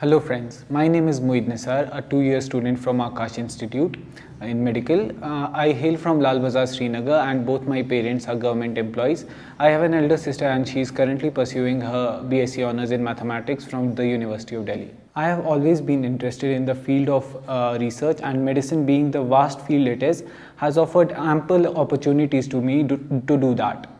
Hello friends, my name is Mueed Nisar, a two-year student from Aakash Institute in medical. I hail from Lal Bazar, Srinagar, and both my parents are government employees. I have an elder sister and she is currently pursuing her BSc Honours in Mathematics from the University of Delhi. I have always been interested in the field of research, and medicine, being the vast field it is, has offered ample opportunities to me to do that.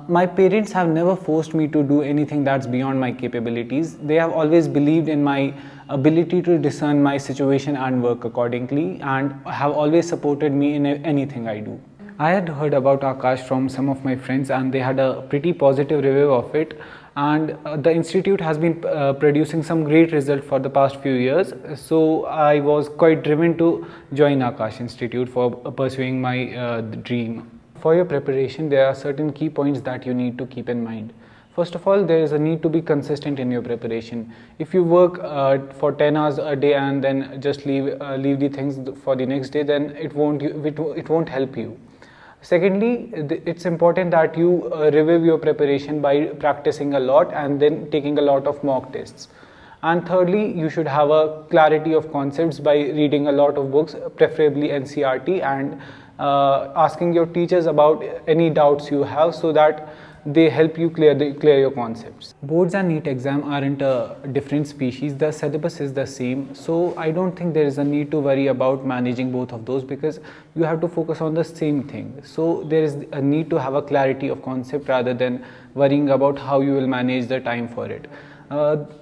My parents have never forced me to do anything that's beyond my capabilities. They have always believed in my ability to discern my situation and work accordingly, and have always supported me in anything I do. I had heard about Aakash from some of my friends and they had a pretty positive review of it, and the institute has been producing some great results for the past few years. So I was quite driven to join Aakash Institute for pursuing my dream. For your preparation, there are certain key points that you need to keep in mind. First of all, there is a need to be consistent in your preparation. If you work for 10 hours a day and then just leave the things for the next day, then it won't help you. Secondly, it's important that you review your preparation by practicing a lot and then taking a lot of mock tests. And thirdly, you should have a clarity of concepts by reading a lot of books, preferably NCERT, and asking your teachers about any doubts you have so that they help you clear your concepts. Boards and NEET exam aren't a different species. The syllabus is the same, so I don't think there is a need to worry about managing both of those, because you have to focus on the same thing. So there is a need to have a clarity of concept rather than worrying about how you will manage the time for it.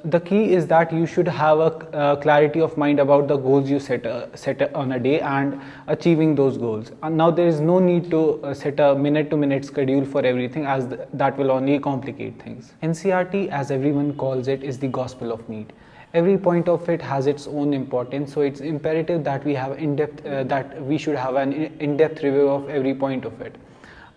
The key is that you should have a clarity of mind about the goals you set on a day and achieving those goals. And now there is no need to set a minute-to-minute schedule for everything, as that will only complicate things. NCERT, as everyone calls it, is the gospel of NEET. Every point of it has its own importance, so it's imperative that we have we should have an in-depth review of every point of it.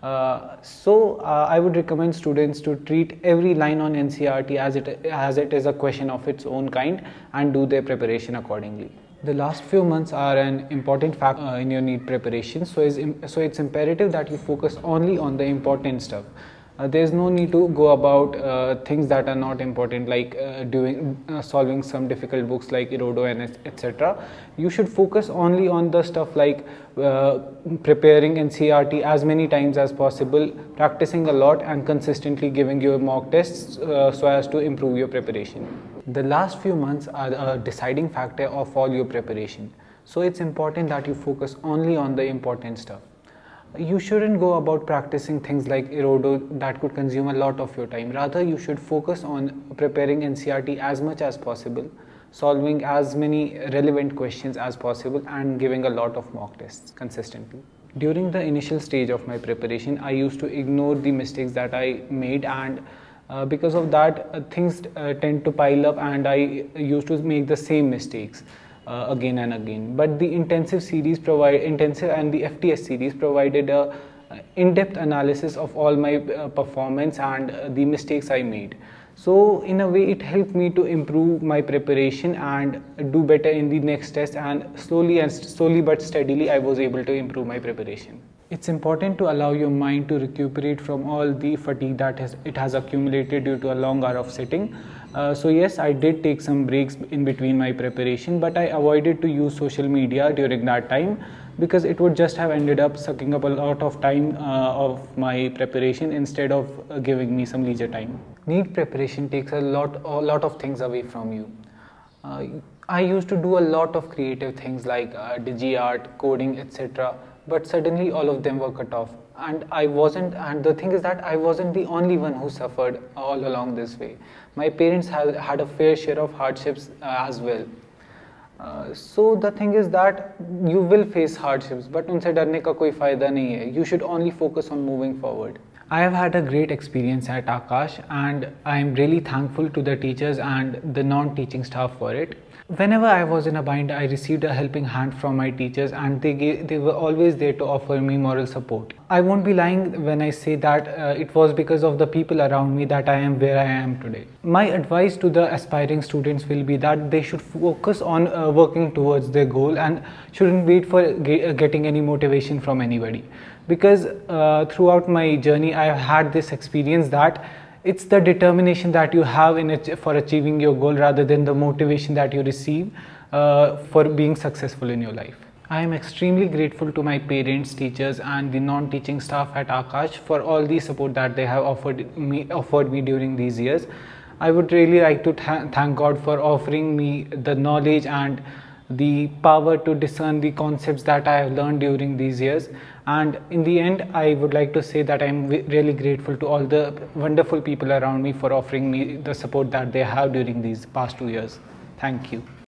I would recommend students to treat every line on NCERT as it is a question of its own kind and do their preparation accordingly. The last few months are an important factor in your NEET preparation, so it's imperative that you focus only on the important stuff. There is no need to go about things that are not important, like solving some difficult books like Erodo and etc. You should focus only on the stuff like preparing NCERT as many times as possible, practicing a lot and consistently giving your mock tests so as to improve your preparation. The last few months are a deciding factor of all your preparation, so it's important that you focus only on the important stuff. You shouldn't go about practicing things like Erodo that could consume a lot of your time. Rather, you should focus on preparing NCERT as much as possible, solving as many relevant questions as possible, and giving a lot of mock tests consistently. During the initial stage of my preparation, I used to ignore the mistakes that I made, and because of that, things tend to pile up and I used to make the same mistakes again and again. But the intensive and the FTS series provided a in-depth analysis of all my performance and the mistakes I made. So in a way, it helped me to improve my preparation and do better in the next test, and slowly but steadily I was able to improve my preparation. It's important to allow your mind to recuperate from all the fatigue that it has accumulated due to a long hour of sitting. So yes, I did take some breaks in between my preparation, but I avoided to use social media during that time, because it would just have ended up sucking up a lot of time of my preparation instead of giving me some leisure time. NEET preparation takes a lot of things away from you. I used to do a lot of creative things like DigiArt, coding, etc. But suddenly all of them were cut off, and the thing is that I wasn't the only one who suffered all along this way. My parents had a fair share of hardships as well. So the thing is that you will face hardships, but unse darne ka koi fayda nahi hai. You should only focus on moving forward. I have had a great experience at Aakash, and I am really thankful to the teachers and the non-teaching staff for it. Whenever I was in a bind, I received a helping hand from my teachers, and they were always there to offer me moral support. I won't be lying when I say that it was because of the people around me that I am where I am today. My advice to the aspiring students will be that they should focus on working towards their goal and shouldn't wait for getting any motivation from anybody. Because throughout my journey, I have had this experience that It's the determination that you have for achieving your goal rather than the motivation that you receive for being successful in your life. I am extremely grateful to my parents, teachers and the non-teaching staff at Aakash for all the support that they have offered me during these years. I would really like to thank God for offering me the knowledge and the power to discern the concepts that I have learned during these years. And in the end, I would like to say that I am really grateful to all the wonderful people around me for offering me the support that they have during these past 2 years. Thank you.